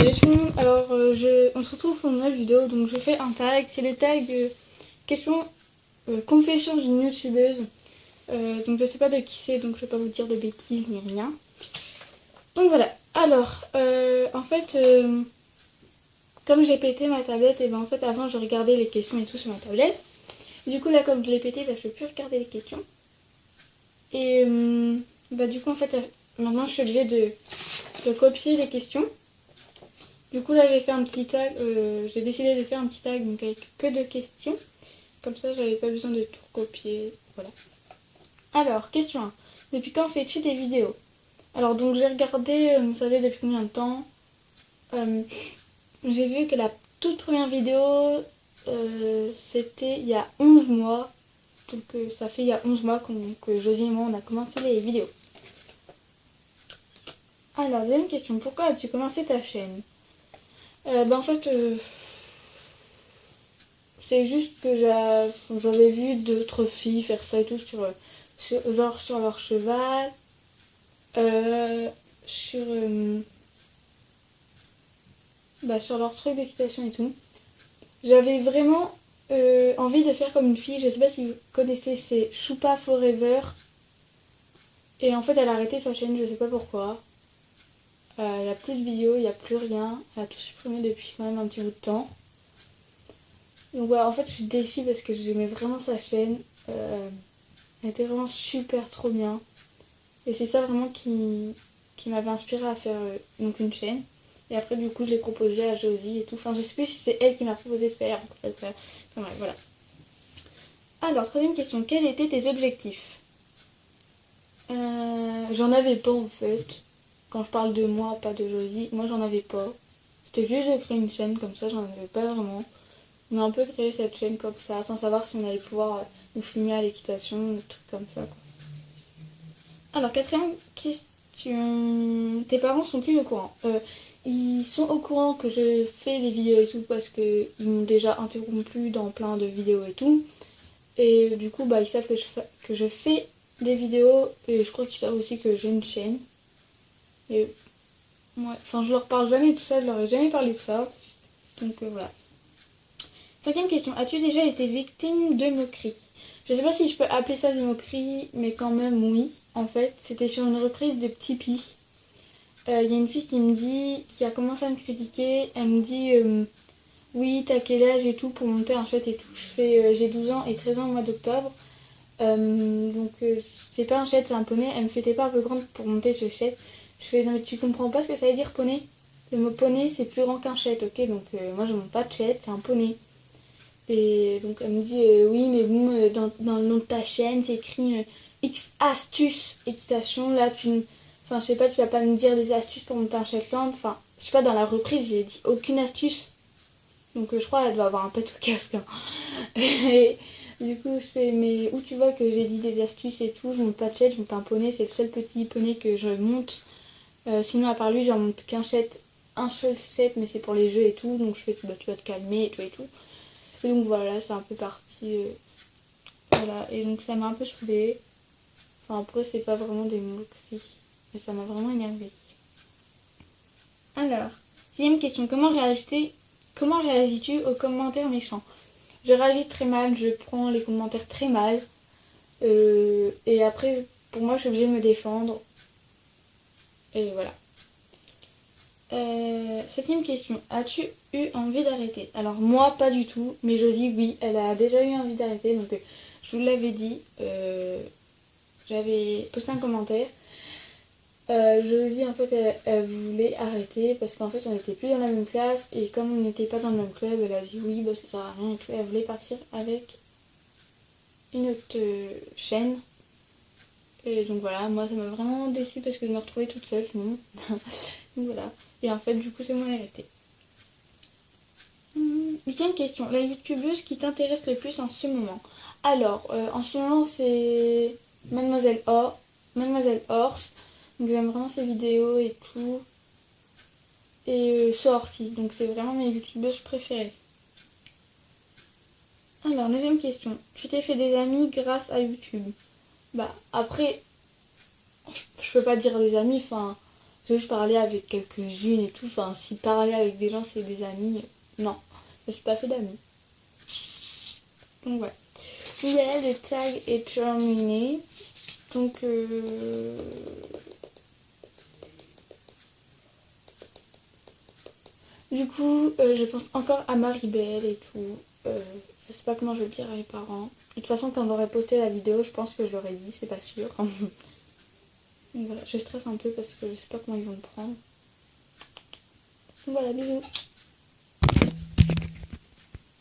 Salut tout le monde, alors on se retrouve pour une nouvelle vidéo, donc je fais un tag, c'est le tag question confession d'une youtubeuse, donc je sais pas de qui c'est, donc je vais pas vous dire de bêtises ni rien. Donc voilà, alors en fait comme j'ai pété ma tablette, et ben en fait avant je regardais les questions et tout sur ma tablette, du coup là comme je l'ai pété, ben, je peux plus regarder les questions, et bah du coup en fait maintenant je suis obligée de copier les questions. Du coup là j'ai fait un petit tag, j'ai décidé de faire un petit tag donc avec peu de questions. Comme ça j'avais pas besoin de tout copier. Voilà. Alors, question 1. Depuis quand fais-tu des vidéos? Alors donc j'ai regardé, vous savez depuis combien de temps. J'ai vu que la toute première vidéo c'était il y a 11 mois. Donc ça fait il y a 11 mois que Josie et moi on a commencé les vidéos. Alors, deuxième question. Pourquoi as-tu commencé ta chaîne? En fait, c'est juste que j'avais vu d'autres filles faire ça et tout genre sur leur cheval, euh, sur, sur leur truc d'équitation et tout. J'avais vraiment envie de faire comme une fille. Je sais pas si vous connaissez, c'est Choupa Forever. Et en fait, elle a arrêté sa chaîne, je sais pas pourquoi. Il n'y a plus de vidéos, il n'y a plus rien. Elle a tout supprimé depuis quand même un petit bout de temps. Donc voilà, en fait, je suis déçue parce que j'aimais vraiment sa chaîne. Elle était vraiment super trop bien. Et c'est ça vraiment qui m'avait inspiré à faire donc une chaîne. Et après, du coup, je l'ai proposé à Josie et tout. Enfin, je sais plus si c'est elle qui m'a proposé de faire. En fait, enfin, voilà. Alors, troisième question. Quels étaient tes objectifs? J'en avais pas en fait. Quand je parle de moi, pas de Josie, moi j'en avais pas. C'était juste de créer une chaîne comme ça, j'en avais pas vraiment. On a un peu créé cette chaîne comme ça, sans savoir si on allait pouvoir nous filmer à l'équitation, des trucs comme ça, quoi. Alors, quatrième question. Tes parents sont-ils au courant? Ils sont au courant que je fais des vidéos et tout parce qu'ils m'ont déjà interrompu dans plein de vidéos et tout. Et du coup, ils savent que je fais des vidéos et je crois qu'ils savent aussi que j'ai une chaîne. Et ouais, enfin, je leur parle jamais de tout ça, je leur ai jamais parlé de ça. Donc voilà. Cinquième question. As-tu déjà été victime de moqueries? Je sais pas si je peux appeler ça des moqueries, mais quand même oui. En fait, c'était sur une reprise de Tipeee. Il y a une fille qui a commencé à me critiquer. Elle me dit oui, t'as quel âge et tout pour monter un chat et tout. J'ai 12 ans et 13 ans au mois d'octobre. C'est pas un chat, c'est un poney. Elle me fait t'es pas un peu grande pour monter ce chat. Je fais non mais tu comprends pas ce que ça veut dire poney? Le mot poney c'est plus grand qu'un chat, ok? Donc moi je monte pas de chat, c'est un poney. Et donc elle me dit oui mais bon dans le nom de ta chaîne c'est écrit X astuces équitation. Là enfin je sais pas, tu vas pas me dire des astuces pour monter un Shetland. Enfin je sais pas, dans la reprise j'ai dit aucune astuce. Donc je crois qu'elle doit avoir un pet au casque, hein. Et du coup je fais mais où tu vois que j'ai dit des astuces et tout? Je monte pas de chat, je monte un poney, c'est le seul petit poney que je monte. Sinon à part lui j'en monte un seul set mais c'est pour les jeux et tout. Donc je fais tu vas te calmer et tout. Et donc voilà, c'est un peu parti. Voilà, et donc ça m'a un peu saoulée. Enfin, après, c'est pas vraiment des moqueries. Mais ça m'a vraiment énervée. Alors, sixième question. Comment réagis-tu aux commentaires méchants? Je réagis très mal, je prends les commentaires très mal. Et après, pour moi, je suis obligée de me défendre. Et voilà. Septième question. As-tu eu envie d'arrêter? Alors moi pas du tout, mais Josie oui, elle a déjà eu envie d'arrêter. Donc je vous l'avais dit, j'avais posté un commentaire. Josie en fait elle voulait arrêter parce qu'en fait on n'était plus dans la même classe. Et comme on n'était pas dans le même club, elle a dit oui ça sert à rien et tout. Elle voulait partir avec une autre chaîne. Et donc voilà, moi ça m'a vraiment déçue parce que je me retrouvais toute seule sinon. Donc voilà. Et en fait, du coup, c'est moi qui est restée. Huitième question. La youtubeuse qui t'intéresse le plus en ce moment? Alors, en ce moment, c'est Mademoiselle Horse. Donc, j'aime vraiment ses vidéos et tout. Et Sorcy. Donc, c'est vraiment mes youtubeuses préférées. Alors, neuvième question. Tu t'es fait des amis grâce à YouTube? Après, je peux pas dire des amis, enfin... Juste parler avec quelques-unes et tout. Enfin, si parler avec des gens c'est des amis, non, je suis pas fait d'amis. Donc ouais. Donc voilà, le tag est terminé. Donc du coup, je pense encore à Maribel et tout. Je sais pas comment je vais le dire à mes parents. De toute façon, quand j'aurai posté la vidéo, je pense que je leur ai dit, c'est pas sûr. Donc voilà, je stresse un peu parce que je sais pas comment ils vont me prendre. Donc voilà, bisous.